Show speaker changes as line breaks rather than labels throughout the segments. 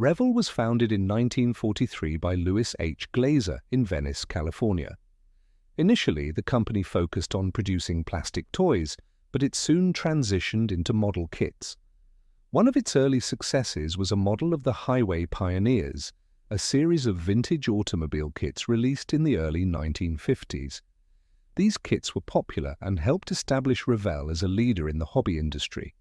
Revell was founded in 1943 by Louis H. Glaser in Venice, California. Initially, the company focused on producing plastic toys, but it soon transitioned into model kits. One of its early successes was a model of the Highway Pioneers, a series of vintage automobile kits released in the early 1950s. These kits were popular and helped establish Revell as a leader in the hobby industry.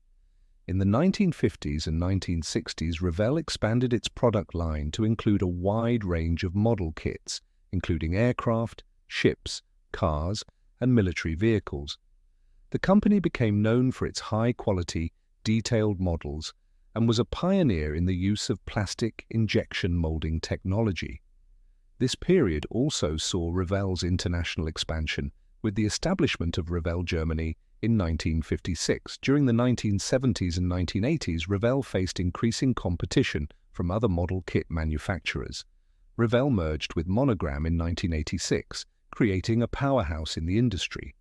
In the 1950s and 1960s, Revell expanded its product line to include a wide range of model kits, including aircraft, ships, cars, and military vehicles. The company became known for its high-quality, detailed models and was a pioneer in the use of plastic injection molding technology. This period also saw Revell's international expansion, with the establishment of Revell of Germany in 1956. During the 1970s and 1980s, Revell faced increasing competition from other model kit manufacturers. Revell merged with Monogram in 1986, creating a powerhouse in the industry.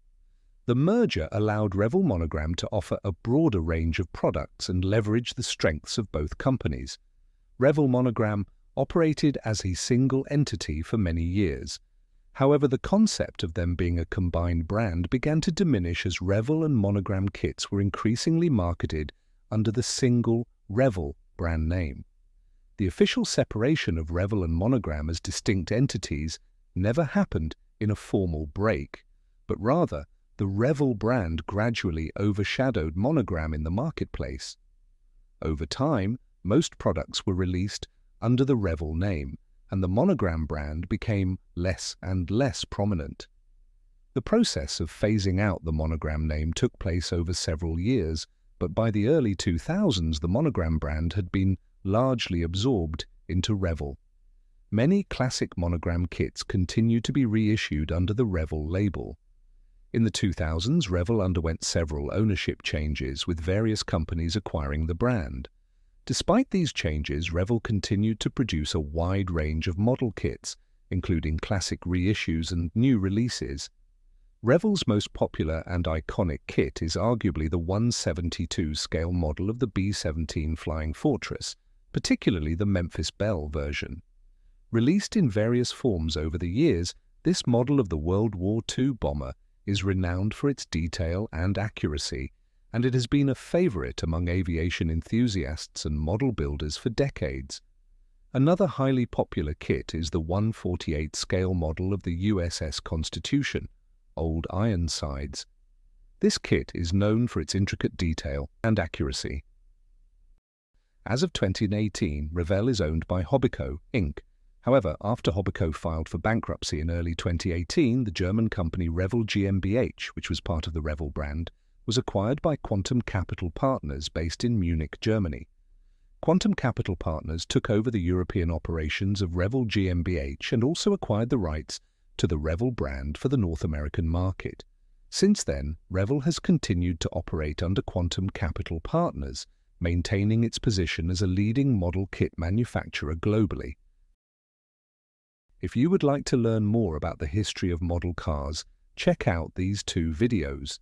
The merger allowed Revell-Monogram to offer a broader range of products and leverage the strengths of both companies. Revell-Monogram operated as a single entity for many years. However, the concept of them being a combined brand began to diminish as Revell and Monogram kits were increasingly marketed under the single Revell brand name. The official separation of Revell and Monogram as distinct entities never happened in a formal break, but rather the Revell brand gradually overshadowed Monogram in the marketplace. Over time, most products were released under the Revell name, and the Monogram brand became less and less prominent. The process of phasing out the Monogram name took place over several years, but by the early 2000s the Monogram brand had been largely absorbed into Revell. Many classic Monogram kits continue to be reissued under the Revell label. In the 2000s, Revell underwent several ownership changes, with various companies acquiring the brand. Despite these changes, Revell continued to produce a wide range of model kits, including classic reissues and new releases. Revell's most popular and iconic kit is arguably the 1/72 scale model of the B-17 Flying Fortress, particularly the Memphis Belle version. Released in various forms over the years, this model of the World War II bomber is renowned for its detail and accuracy, and it has been a favorite among aviation enthusiasts and model builders for decades. Another highly popular kit is the 1/48 scale model of the USS Constitution, Old Ironsides. This kit is known for its intricate detail and accuracy. As of 2018, Revell is owned by Hobbico, Inc. However, after Hobbico filed for bankruptcy in early 2018, the German company Revell GmbH, which was part of the Revell brand, was acquired by Quantum Capital Partners based in Munich, Germany. Quantum Capital Partners took over the European operations of Revell GmbH and also acquired the rights to the Revell brand for the North American market. Since then, Revell has continued to operate under Quantum Capital Partners, maintaining its position as a leading model kit manufacturer globally. If you would like to learn more about the history of model cars, check out these two videos.